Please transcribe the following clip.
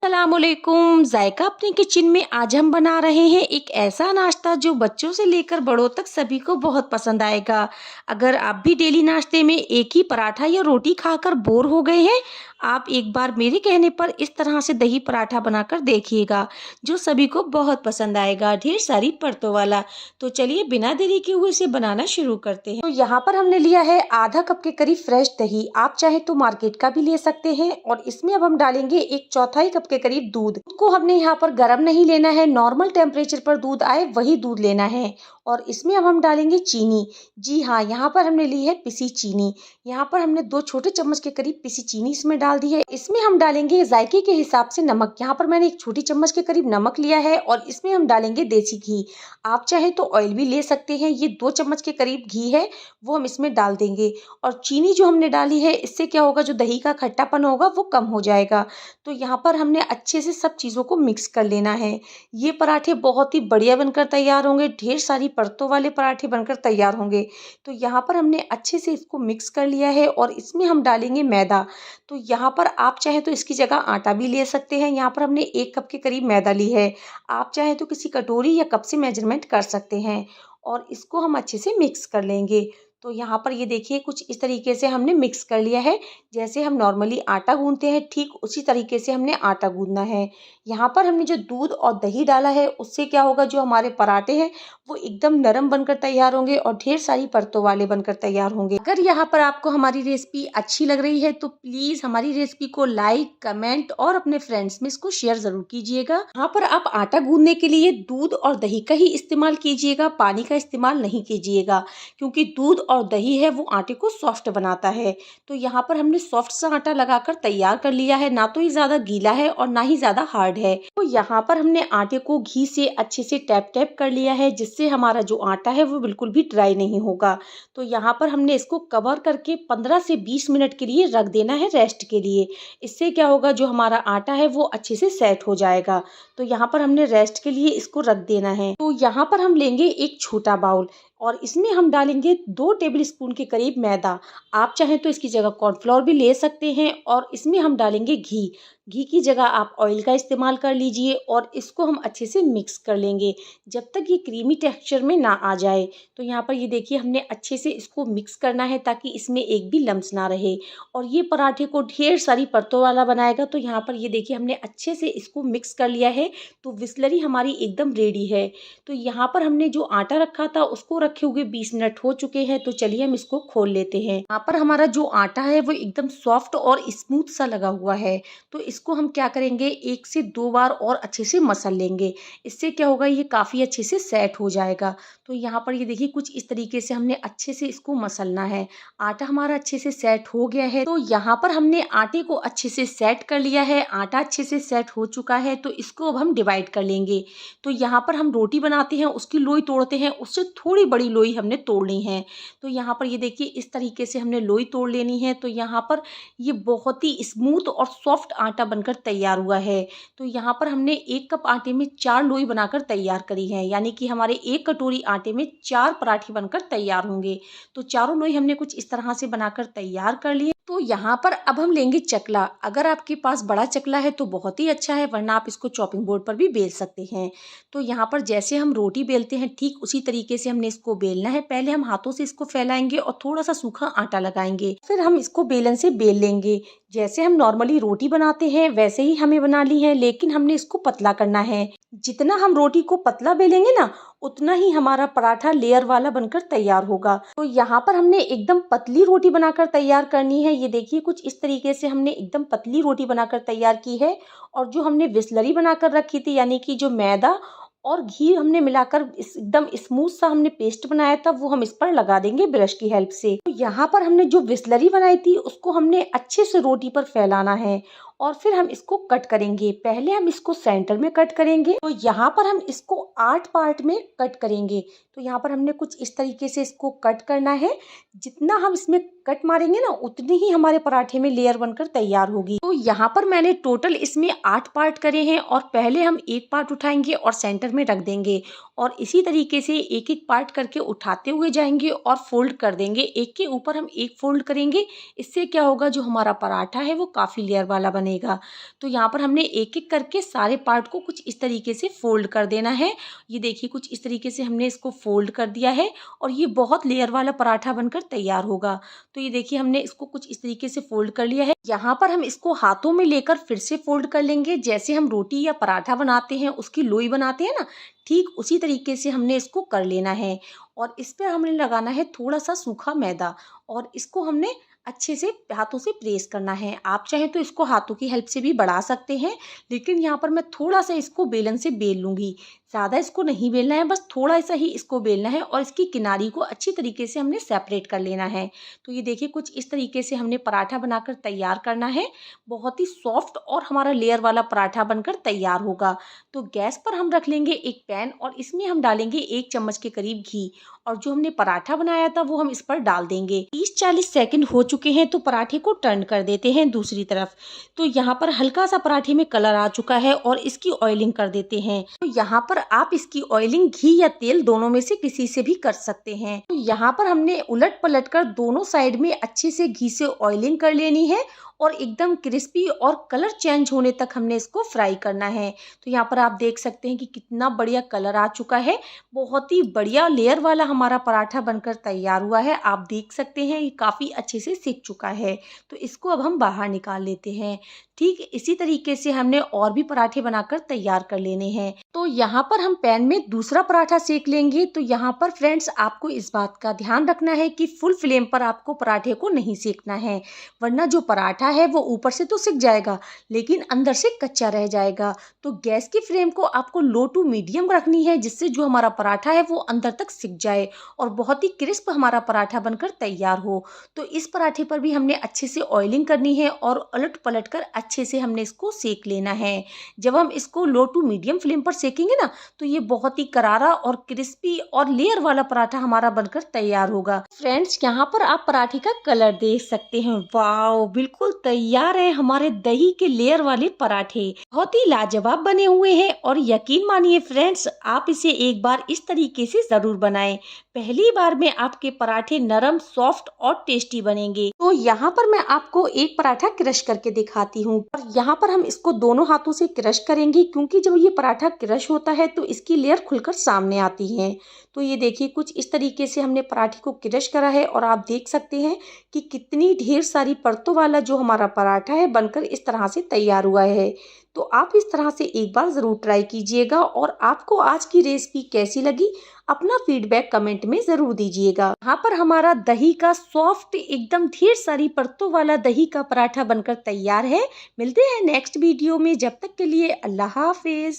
अस्सलामुअलैकुम। जायका अपने किचन में आज हम बना रहे हैं एक ऐसा नाश्ता जो बच्चों से लेकर बड़ों तक सभी को बहुत पसंद आएगा। अगर आप भी डेली नाश्ते में एक ही पराठा या रोटी खाकर बोर हो गए हैं, आप एक बार मेरे कहने पर इस तरह से दही पराठा बनाकर देखिएगा, जो सभी को बहुत पसंद आएगा, ढेर सारी परतों वाला। तो चलिए बिना देरी के हुए इसे बनाना शुरू करते हैं। तो यहाँ पर हमने लिया है आधा कप के करीब फ्रेश दही। आप चाहे तो मार्केट का भी ले सकते हैं। और इसमें अब हम डालेंगे एक चौथाई कप के करीब दूध को हमने यहाँ पर गर्म नहीं लेना है, नॉर्मल टेम्परेचर पर दूध आए वही दूध लेना है। और इसमें अब हम डालेंगे चीनी। जी हाँ, यहाँ पर हमने ली है पिसी चीनी। यहाँ पर हमने 2 छोटे चम्मच के करीब पिसी चीनी इसमें डाल दी है। इसमें हम डालेंगे जायके के हिसाब से नमक। यहाँ पर मैंने 1 छोटी चम्मच के करीब नमक लिया है। और इसमें हम डालेंगे देसी घी। आप चाहे तो ऑयल भी ले सकते हैं। ये 2 चम्मच के करीब घी है, वो हम इसमें डाल देंगे। और चीनी जो हमने डाली है, इससे क्या होगा, जो दही का खट्टापन होगा वो कम हो जाएगा। तो यहाँ पर हमने अच्छे से सब चीज़ों को मिक्स कर लेना है। ये पराठे बहुत ही बढ़िया बनकर तैयार होंगे, ढेर सारी परतों वाले पराठे बनकर तैयार होंगे। तो यहाँ पर हमने अच्छे से इसको मिक्स कर लिया है। और इसमें हम डालेंगे मैदा। तो यहाँ पर आप चाहे तो इसकी जगह आटा भी ले सकते हैं। यहाँ पर हमने 1 कप के करीब मैदा ली है। आप चाहे तो किसी कटोरी या कप से मेजरमेंट कर सकते हैं। और इसको हम अच्छे से मिक्स कर लेंगे। तो यहाँ पर ये देखिए कुछ इस तरीके से हमने मिक्स कर लिया है। जैसे हम नॉर्मली आटा गूंथते हैं, ठीक उसी तरीके से हमने आटा गूंथना है। यहाँ पर हमने जो दूध और दही डाला है, उससे क्या होगा, जो हमारे पराठे हैं वो एकदम नरम बनकर तैयार होंगे और ढेर सारी परतों वाले बनकर तैयार होंगे। अगर यहाँ पर आपको हमारी रेसिपी अच्छी लग रही है तो प्लीज़ हमारी रेसिपी को लाइक, कमेंट और अपने फ्रेंड्स में इसको शेयर ज़रूर कीजिएगा। यहाँ पर आप आटा गूंथने के लिए दूध और दही का ही इस्तेमाल कीजिएगा, पानी का इस्तेमाल नहीं कीजिएगा, क्योंकि दूध और दही है वो आटे को सॉफ्ट बनाता है। तो यहाँ पर हमने सॉफ्ट सा आटा लगाकर तैयार कर लिया है, ना तो ये ज़्यादा गीला है और ना ही ज़्यादा हार्ड है। तो यहाँ पर हमने आटे को घी से अच्छे से टैप टैप कर लिया है, जिससे हमारा जो आटा है वो बिल्कुल भी ड्राई नहीं होगा। तो यहाँ पर हमने इसको कवर करके 15 से 20 मिनट के लिए रख देना है रेस्ट के लिए। इससे क्या होगा, जो हमारा आटा है वो अच्छे से सेट हो जाएगा। तो यहाँ पर हमने रेस्ट के लिए इसको रख देना है। तो यहाँ पर हम लेंगे एक छोटा बाउल और इसमें हम डालेंगे 2 टेबलस्पून के करीब मैदा। आप चाहें तो इसकी जगह कॉर्नफ्लोर भी ले सकते हैं। और इसमें हम डालेंगे घी। घी की जगह आप ऑयल का इस्तेमाल कर लीजिए। और इसको हम अच्छे से मिक्स कर लेंगे जब तक ये क्रीमी टेक्सचर में ना आ जाए। तो यहाँ पर ये देखिए हमने अच्छे से इसको मिक्स करना है, ताकि इसमें एक भी लम्स ना रहे। और ये पराठे को ढेर सारी परतों वाला बनाएगा। तो यहाँ पर ये देखिए हमने अच्छे से इसको मिक्स कर लिया है। तो विस्लरी हमारी एकदम रेडी है। तो यहाँ पर हमने जो आटा रखा था उसको रखे हुए 20 मिनट हो चुके हैं। तो चलिए हम इसको खोल लेते हैं। यहाँ पर हमारा जो आटा है वो एकदम सॉफ्ट और स्मूथ सा लगा हुआ है। तो इसको हम क्या करेंगे, 1 से 2 बार और अच्छे से मसल लेंगे। इससे क्या होगा, ये काफ़ी अच्छे से सेट हो जाएगा। तो यहाँ पर ये देखिए कुछ इस तरीके से हमने अच्छे से इसको मसलना है। आटा हमारा अच्छे से सेट हो गया है। तो यहाँ पर हमने आटे को अच्छे से सेट कर लिया है। आटा अच्छे से सेट हो चुका है। तो इसको अब हम डिवाइड कर लेंगे। तो यहाँ पर हम रोटी बनाते हैं उसकी लोई तोड़ते हैं, उससे थोड़ी बड़ी लोई हमने तोड़नी है। तो यहाँ पर ये देखिए इस तरीके से हमने लोई तोड़ लेनी है। तो यहाँ पर ये बहुत ही स्मूथ और सॉफ्ट आटा बनकर तैयार हुआ है। तो यहाँ पर हमने 1 कप आटे में 4 लोई बनाकर तैयार करी है, यानी कि हमारे 1 कटोरी आटे में 4 पराठे बनकर तैयार होंगे। तो चारों लोई हमने कुछ इस तरह से बनाकर तैयार कर लिए। तो यहाँ पर अब हम लेंगे चकला। अगर आपके पास बड़ा चकला है तो बहुत ही अच्छा है, वरना आप इसको चॉपिंग बोर्ड पर भी बेल सकते हैं। तो यहाँ पर जैसे हम रोटी बेलते हैं ठीक उसी तरीके से हमने इसको बेलना है। पहले हम हाथों से इसको फैलाएंगे और थोड़ा सा सूखा आटा लगाएंगे, फिर हम इसको बेलन से बेल लेंगे। जैसे हम नॉर्मली रोटी बनाते हैं वैसे ही हमें बनानी है, लेकिन हमने इसको पतला करना है। जितना हम रोटी को पतला बेलेंगे ना, उतना ही हमारा पराठा लेयर वाला बनकर तैयार होगा। तो यहाँ पर हमने एकदम पतली रोटी बनाकर तैयार करनी है। ये देखिए कुछ इस तरीके से हमने एकदम पतली रोटी बनाकर तैयार की है। और जो हमने विस्लरी बनाकर रखी थी, यानी कि जो मैदा और घी हमने मिलाकर एकदम स्मूथ सा हमने पेस्ट बनाया था, वो हम इस पर लगा देंगे ब्रश की हेल्प से। तो यहाँ पर हमने जो विस्लरी बनाई थी उसको हमने अच्छे से रोटी पर फैलाना है। और फिर हम इसको कट करेंगे। पहले हम इसको सेंटर में कट करेंगे। तो यहाँ पर हम इसको 8 पार्ट में कट करेंगे। तो यहाँ पर हमने कुछ इस तरीके से इसको कट करना है। जितना हम इसमें कट मारेंगे ना, उतनी ही हमारे पराठे में लेयर बनकर तैयार होगी। तो यहाँ पर मैंने टोटल इसमें 8 पार्ट करे हैं। और पहले हम एक पार्ट उठाएंगे और सेंटर में रख देंगे। और इसी तरीके से एक एक पार्ट करके उठाते हुए जाएंगे और फोल्ड कर देंगे। एक के ऊपर हम एक फोल्ड करेंगे। इससे क्या होगा, जो हमारा पराठा है वो काफ़ी लेयर वाला बनेगा। बनेगा। तो यहाँ पर हमने एक-एक करके सारे पार्ट को कुछ इस तरीके से फ़ोल्ड कर देना है। ये देखिए कुछ इस तरीके से हमने इसको फ़ोल्ड कर दिया है और ये बहुत लेयर वाला पराठा बनकर तैयार होगा। तो ये देखिए हमने इसको कुछ इस तरीके से फ़ोल्ड कर लिया है। यहाँ पर हम इसको हाथों में लेकर फिर से फ़ोल्ड कर लेंगे। जैसे हम रोटी या पराठा बनाते हैं, उसकी लोई बनाते हैं ना, ठीक उसी तरीके से हमने इसको कर लेना है। और इस पे हमने लगाना है थोड़ा-सा सूखा मैदा और इसको हमने अच्छे से हाथों से प्रेस करना है। आप चाहें तो इसको हाथों की हेल्प से भी बढ़ा सकते हैं, लेकिन यहाँ पर मैं थोड़ा-सा इसको बेलन से बेल लूँगी। ज़्यादा इसको नहीं बेलना है, बस थोड़ा-सा ही इसको बेलना है और इसकी किनारी को अच्छी तरीके से हमने सेपरेट कर लेना है। तो ये देखिए कुछ इस तरीके से हमने पराठा बनाकर तैयार करना है। बहुत ही सॉफ्ट और हमारा लेयर वाला पराठा बनकर तैयार होगा। तो गैस पर हम रख लेंगे एक पैन और इसमें हम डालेंगे 1 चम्मच के करीब घी और जो हमने पराठा बनाया था वो हम इस पर डाल देंगे। 30-40 सेकंड हो चुके हैं तो पराठे को टर्न कर देते हैं दूसरी तरफ। तो यहाँ पर हल्का सा पराठे में कलर आ चुका है और इसकी ऑयलिंग कर देते हैं। तो यहाँ पर आप इसकी ऑयलिंग घी या तेल दोनों में से किसी से भी कर सकते हैं। तो यहाँ पर हमने उलट पलट कर दोनों साइड में अच्छे से घी से ऑयलिंग कर लेनी है और एकदम क्रिस्पी और कलर चेंज होने तक हमने इसको फ्राई करना है। तो यहाँ पर आप देख सकते हैं कि कितना बढ़िया कलर आ चुका है। बहुत ही बढ़िया लेयर वाला हमारा पराठा बनकर तैयार हुआ है। आप देख सकते हैं ये काफ़ी अच्छे से सिक चुका है। तो इसको अब हम बाहर निकाल लेते हैं। ठीक इसी तरीके से हमने और भी पराठे बनाकर तैयार कर लेने हैं। तो यहाँ पर हम पैन में दूसरा पराठा सेक लेंगे। तो यहाँ पर फ्रेंड्स आपको इस बात का ध्यान रखना है कि फुल फ्लेम पर आपको पराठे को नहीं सेकना है, वरना जो पराठा है वो ऊपर से तो सिक जाएगा लेकिन अंदर से कच्चा रह जाएगा। तो गैस की फ्लेम को आपको लो टू मीडियम रखनी है, जिससे जो हमारा पराठा है वो अंदर तक सिक जाए और बहुत ही क्रिस्प हमारा पराठा बनकर तैयार हो। तो इस पराठे पर भी हमने अच्छे से ऑयलिंग करनी है और उलट पलट कर अच्छे से हमने इसको सेक लेना है। जब हम इसको लो टू मीडियम फ्लेम पर सेकेंगे ना, तो ये बहुत ही करारा और क्रिस्पी और लेयर वाला पराठा हमारा बनकर तैयार होगा। फ्रेंड्स यहाँ पर आप पराठे का कलर देख सकते हैं। वाओ, बिल्कुल तैयार है हमारे दही के लेयर वाले पराठे। बहुत ही लाजवाब बने हुए हैं और यकीन मानिए फ्रेंड्स, आप इसे एक बार इस तरीके से जरूर बनाएं। पहली बार में आपके पराठे नरम, सॉफ्ट और टेस्टी बनेंगे। तो यहाँ पर मैं आपको एक पराठा क्रश करके दिखाती हूँ और यहाँ पर हम इसको दोनों हाथों से क्रश करेंगे, क्योंकि जब ये पराठा क्रश होता है तो इसकी लेयर खुलकर सामने आती है। तो ये देखिए कुछ इस तरीके से हमने पराठे को क्रश करा है और आप देख सकते हैं कि कितनी ढेर सारी परतों वाला जो हमारा पराठा है बनकर इस तरह से तैयार हुआ है। तो आप इस तरह से एक बार ज़रूर ट्राई कीजिएगा और आपको आज की रेसिपी कैसी लगी अपना फीडबैक कमेंट में ज़रूर दीजिएगा। यहाँ पर हमारा दही का सॉफ्ट एकदम ढेर सारी परतों वाला दही का पराठा बनकर तैयार है। मिलते हैं नेक्स्ट वीडियो में, जब तक के लिए अल्लाह हाफिज़।